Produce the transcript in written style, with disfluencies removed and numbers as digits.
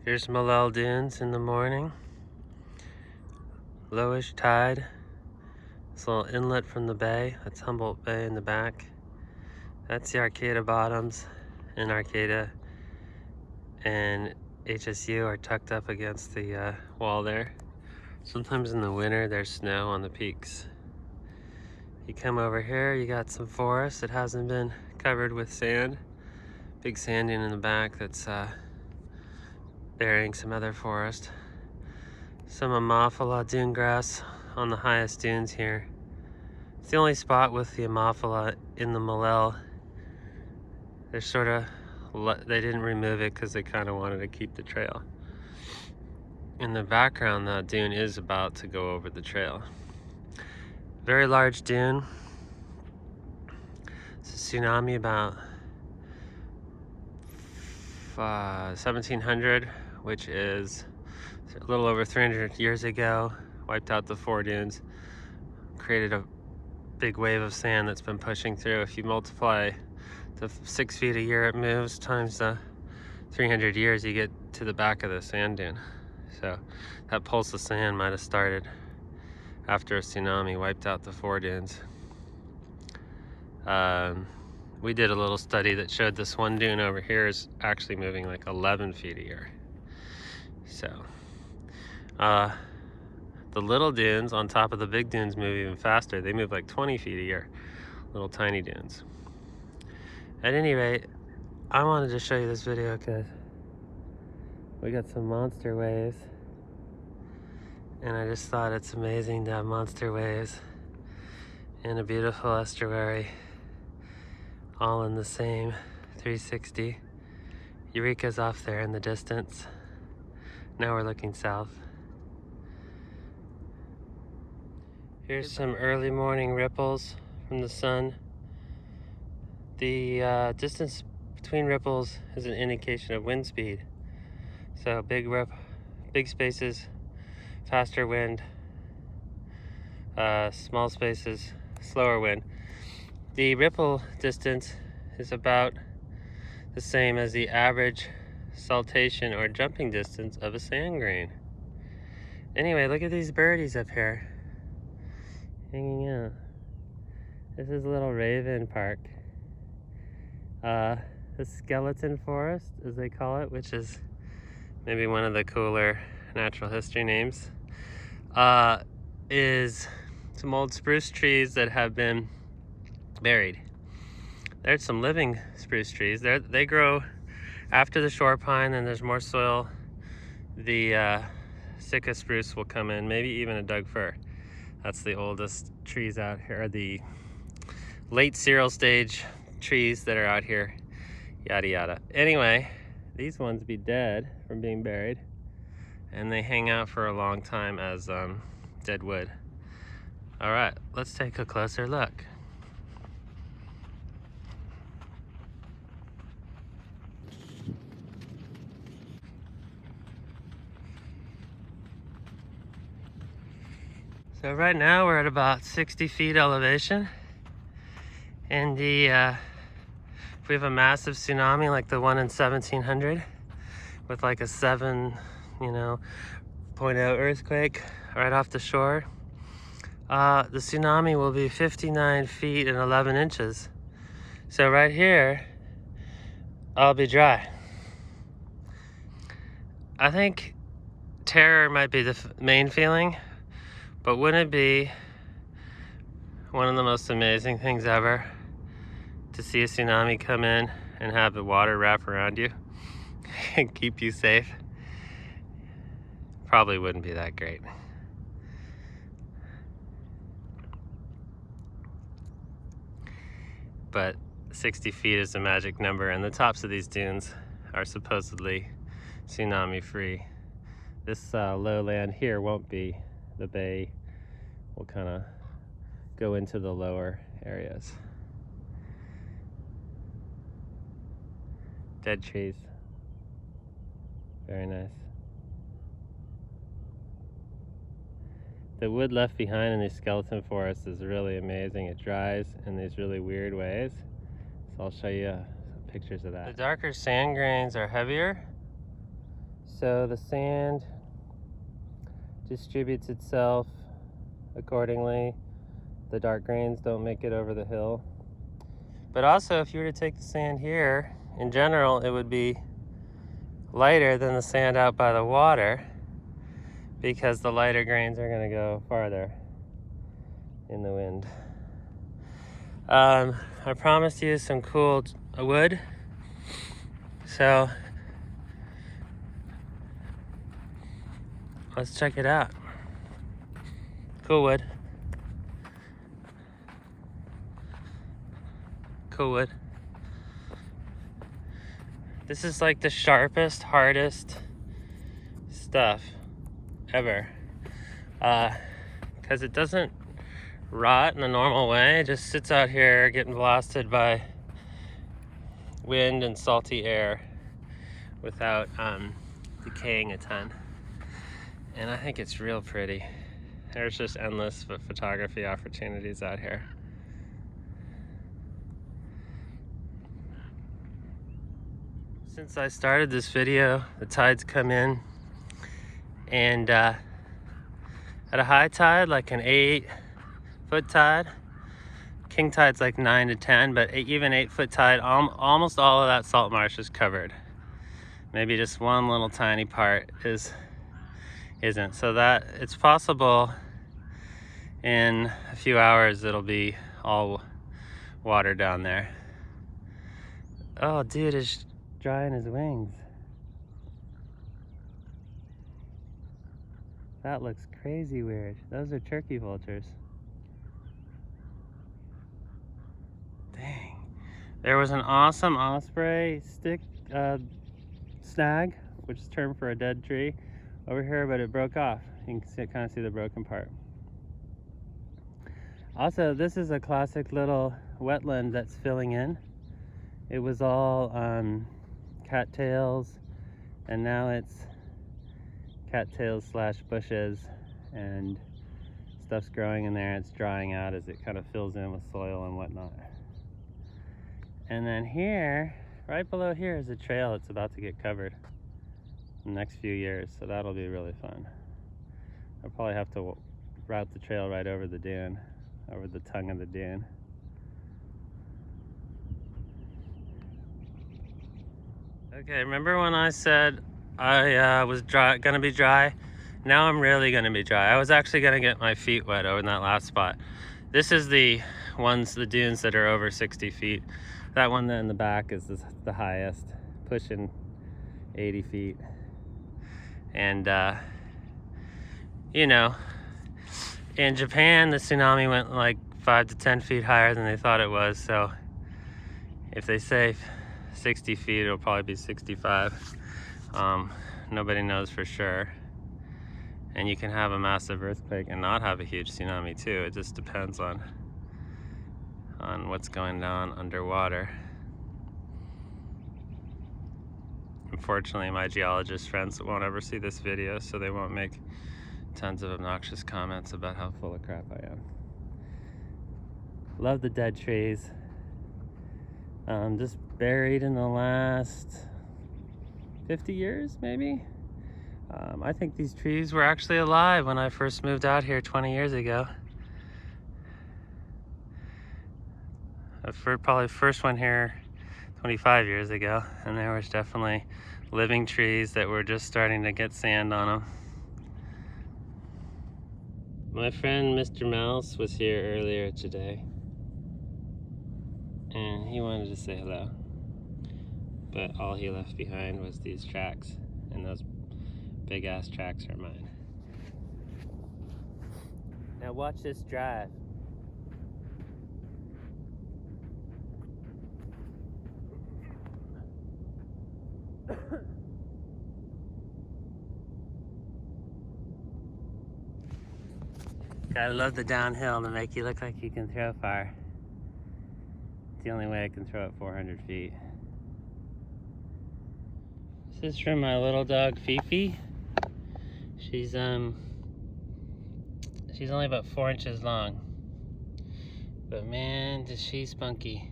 Here's Malel dunes in the morning. Lowish tide. This little inlet from the bay. That's Humboldt Bay in the back. That's the Arcata bottoms, and Arcata and HSU are tucked up against the wall there. Sometimes in the winter there's snow on the peaks. You come over here, you got some forest that hasn't been covered with sand. Big sand dune in the back that's burying some other forest. Some Ammophila dune grass on the highest dunes here. It's the only spot with the Ammophila in the Malel. They're sort of, they didn't remove it because they kind of wanted to keep the trail. In the background, that dune is about to go over the trail. Very large dune. It's a tsunami about 1700, which is a little over 300 years ago. Wiped out the 4 dunes, created a big wave of sand that's been pushing through. If you multiply the 6 feet a year it moves times the 300 years, you get to the back of the sand dune. So that pulse of sand might have started after a tsunami wiped out the 4 dunes. We did a little study that showed this one dune over here is actually moving like 11 feet a year. So the little dunes on top of the big dunes move even faster. They move like 20 feet a year, little tiny dunes. At any rate, I wanted to show you this video because we got some monster waves, and I just thought it's amazing to have monster waves in a beautiful estuary, all in the same 360. Eureka's off there in the distance. Now we're looking south. Here's some early morning ripples from the sun. The distance between ripples is an indication of wind speed. So big spaces, faster wind. Small spaces, slower wind. The ripple distance is about the same as the average saltation or jumping distance of a sand grain. Anyway, look at these birdies up here hanging out. This is Little Raven Park. The skeleton forest, as they call it, which is maybe one of the cooler natural history names, is some old spruce trees that have been buried. There's some living spruce trees. They grow after the shore pine, and there's more soil. The Sitka spruce will come in, maybe even a Doug fir. That's the oldest trees out here, the late cereal stage trees that are out here, yada yada. Anyway, these ones be dead from being buried, and they hang out for a long time as dead wood. All right, let's take a closer look. So right now we're at about 60 feet elevation, and if we have a massive tsunami like the one in 1700 with like a 7.0 earthquake right off the shore, the tsunami will be 59 feet and 11 inches. So right here, I'll be dry. I think terror might be the main feeling, but wouldn't it be one of the most amazing things ever to see a tsunami come in and have the water wrap around you and keep you safe? Probably wouldn't be that great. But 60 feet is the magic number, and the tops of these dunes are supposedly tsunami free. This lowland here won't be. The bay will kind of go into the lower areas. Dead trees. Very nice. The wood left behind in these skeleton forests is really amazing. It dries in these really weird ways. So I'll show you some pictures of that. The darker sand grains are heavier, so the sand distributes itself accordingly. The dark grains don't make it over the hill. But also, if you were to take the sand here, in general, it would be lighter than the sand out by the water, because the lighter grains are going to go farther in the wind. I promised you some cool wood, so let's check it out. Cool wood. Cool wood. This is like the sharpest, hardest stuff ever, because it doesn't rot in the normal way. It just sits out here getting blasted by wind and salty air without decaying a ton. And I think it's real pretty. There's just endless photography opportunities out here. Since I started this video, the tides come in, and at a high tide, like an 8-foot tide, king tide's like 9 to 10, but even 8-foot tide, almost all of that salt marsh is covered. Maybe just one little tiny part isn't. So that it's possible in a few hours it'll be all water down there. Oh, dude is drying his wings. That looks crazy weird. Those are turkey vultures. Dang. There was an awesome osprey stick snag, which is termed for a dead tree, over here, but it broke off. You can kind of see the broken part. Also, this is a classic little wetland that's filling in. It was all cattails, and now it's cattails / bushes, and stuff's growing in there. It's drying out as it kind of fills in with soil and whatnot. And then here, right below here, is a trail that's about to get covered in the next few years, so that'll be really fun. I'll probably have to route the trail right over the dune, over the tongue of the dune. Okay, remember when I said I was gonna be dry? Now I'm really gonna be dry. I was actually gonna get my feet wet over in that last spot. This is the dunes that are over 60 feet. That one in the back is the highest, pushing 80 feet. And you know, in Japan, the tsunami went like 5 to 10 feet higher than they thought it was. So if they say 60 feet, it'll probably be 65. Nobody knows for sure. And you can have a massive earthquake and not have a huge tsunami too. It just depends on what's going on underwater. Unfortunately, my geologist friends won't ever see this video, so they won't make tons of obnoxious comments about how full of crap I am. Love the dead trees. Just buried in the last 50 years, maybe? I think these trees were actually alive when I first moved out here 20 years ago. Probably first one here 25 years ago, and there was definitely living trees that were just starting to get sand on them. My friend Mr. Mouse was here earlier today, and he wanted to say hello, but all he left behind was these tracks, and those big ass tracks are mine. Now watch this drive. Gotta love the downhill to make you look like you can throw far. It's the only way I can throw it 400 feet. This is from my little dog Fifi. She's only about 4 inches long, but man, is she spunky.